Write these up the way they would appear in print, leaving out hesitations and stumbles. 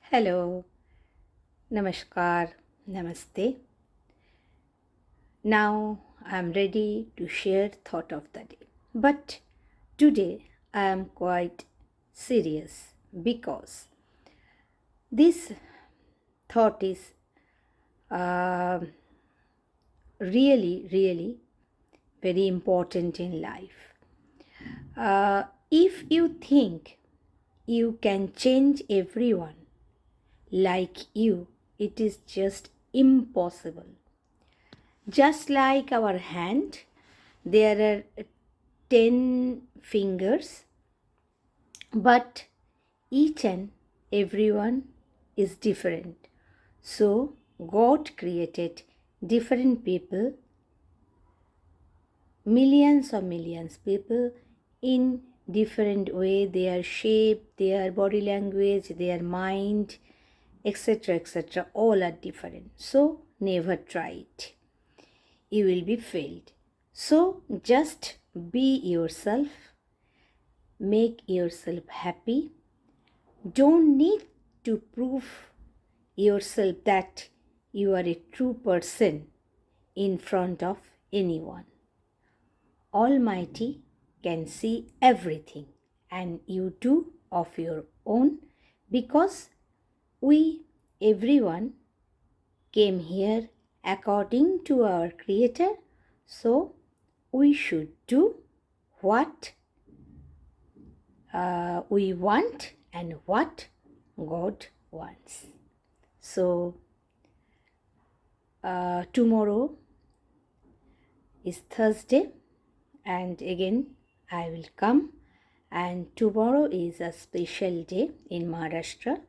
Hello, Namaskar, Namaste. Now I am ready to share thought of the day. But today I am quite serious because this thought is uh, really very important in life. If you think you can change everyone like you, it is just impossible. Just like our hand, there are 10 fingers, but each and everyone is different. So, God created different people, millions people in different way, their shape, their body language, their mind, etc. all are different. So, never try it. You will be failed. So just be yourself, make yourself happy. Don't need to prove yourself that you are a true person in front of anyone. Almighty can see everything, and you too of your own, because we everyone came here according to our Creator, so we should do what we want and what God wants. So, tomorrow is Thursday, and again I will come. And tomorrow is a special day in Maharashtra,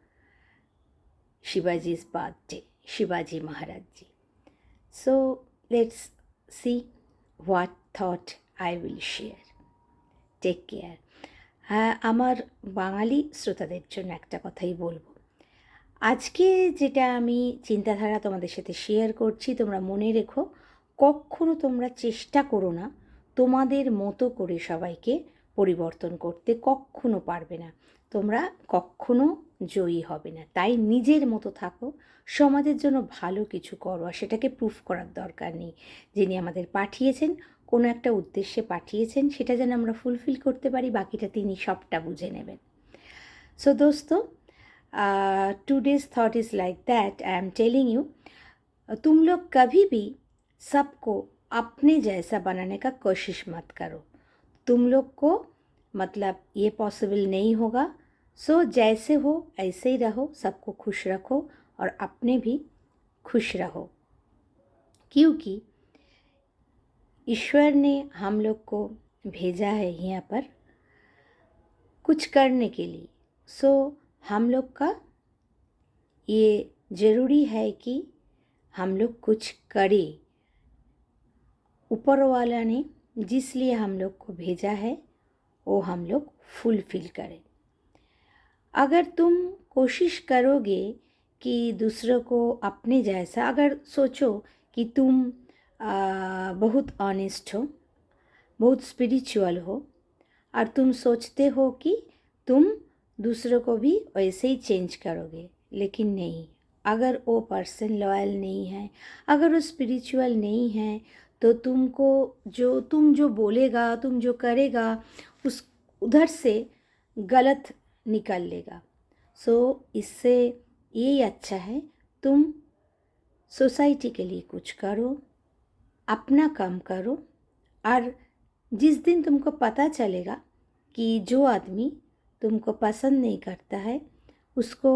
Shivaji's birthday, Shivaji Maharajji. So, let's see what thought I will share. Take care. হ্যাঁ, আমার বাঙালি শ্রোতাদের জন্য একটা কথাই বলবো। আজকে যেটা আমি চিন্তাধারা তোমাদের সাথে শেয়ার করছি, তোমরা মনে রেখো, কখনো তোমরা চেষ্টা করো না তোমাদের মতো করে সবাইকে পরিবর্তন করতে, কখনো পারবে না, তোমরা কখনো জয়ী হবে না। তাই নিজের মতো থাকো, সমাজের জন্য ভালো কিছু করো, আর সেটাকে প্রুফ করার দরকার নেই। যিনি আমাদের পাঠিয়েছেন, কোনো একটা উদ্দেশ্যে পাঠিয়েছেন, সেটা যেন আমরা ফুলফিল করতে পারি, বাকিটা তিনি সবটা বুঝে নেবেন। সো দোস্ত, today's thought is like that. I am telling you, तुम लोग कभी भी सबको अपने जैसा बनाने का कोशिश मत करो। तुम लोग को मतलब ये पॉसिबल नहीं होगा। सो जैसे हो ऐसे ही रहो, सबको खुश रखो और अपने भी खुश रहो, क्योंकि ईश्वर ने हम लोग को भेजा है यहाँ पर कुछ करने के लिए। सो हम लोग का ये ज़रूरी है कि हम लोग कुछ करें। ऊपर वाला ने जिस लिए हम लोग को भेजा है वो हम लोग फुलफिल करें। अगर तुम कोशिश करोगे कि दूसरों को अपने जैसा, अगर सोचो कि तुम बहुत ऑनेस्ट हो, बहुत स्पिरिचुअल हो, और तुम सोचते हो कि तुम दूसरों को भी वैसे ही चेंज करोगे, लेकिन नहीं। अगर वो पर्सन लॉयल नहीं है, अगर वो स्पिरिचुअल नहीं है, तो तुम जो बोलेगा, तुम जो करेगा, उस उधर से गलत निकल लेगा। सो इससे यही अच्छा है तुम सोसाइटी के लिए कुछ करो, अपना काम करो, और जिस दिन तुमको पता चलेगा कि जो आदमी तुमको पसंद नहीं करता है उसको,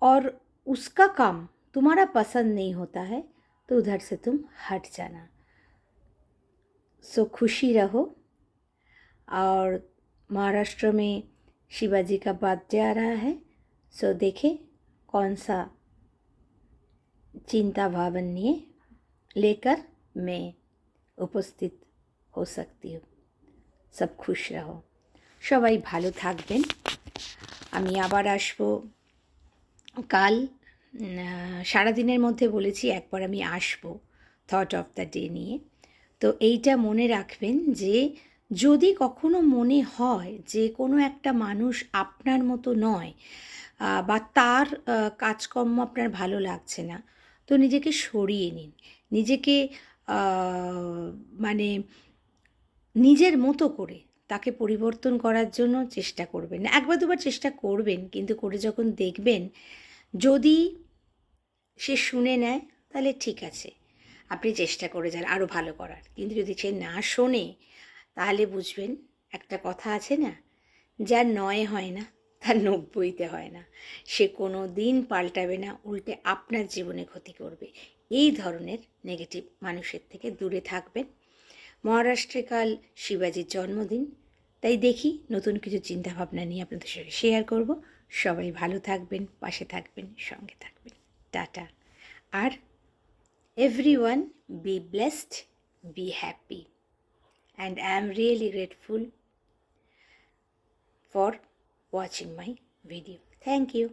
और उसका काम तुम्हारा पसंद नहीं होता है, तो उधर से तुम हट जाना। सो खुशी रहो। और महाराष्ट्र में शिवाजी का बर्थडे आ रहा है, सो देखे कौन सा चिंता भावन निये लेकर मैं उपस्थित हो सकती हूँ। सब खुश रहो, সবাই ভালো থাকবেন। আমি আবার আসবো কাল। সারাদিনের মধ্যে বলেছি একবার আমি আসবো থট অফ দ্য ডে নিয়ে। তো এইটা মনে রাখবেন যে যদি কখনো মনে হয় যে কোনো একটা মানুষ আপনার মতো নয়, বা তার কাজকর্ম আপনার ভালো লাগছে না, তো নিজেকে সরিয়ে নিন। নিজেকে মানে নিজের মতো করে তাকে পরিবর্তন করার জন্য চেষ্টা করবেন না। একবার দুবার চেষ্টা করবেন, কিন্তু করে যখন দেখবেন যদি সে শুনে নেয় তাহলে ঠিক আছে, আপনি চেষ্টা করে যান আরও ভালো করার। কিন্তু যদি সে না শোনে তাহলে বুঝবেন, একটা কথা আছে না, যার ৯ হয় না তার ৯০তে হয় না। সে কোনো দিন পাল্টাবে না, উল্টে আপনার জীবনে ক্ষতি করবে। এই ধরনের নেগেটিভ মানুষের থেকে দূরে থাকবেন। মহারাষ্ট্রে কাল শিবাজির জন্মদিন, তাই দেখি নতুন কিছু চিন্তাভাবনা নিয়ে আপনাদের সঙ্গে শেয়ার করব। সবাই ভালো থাকবেন, পাশে থাকবেন, সঙ্গে থাকবেন। টাটা। আর everyone be blessed, be happy, and I am really grateful for watching my video. Thank you.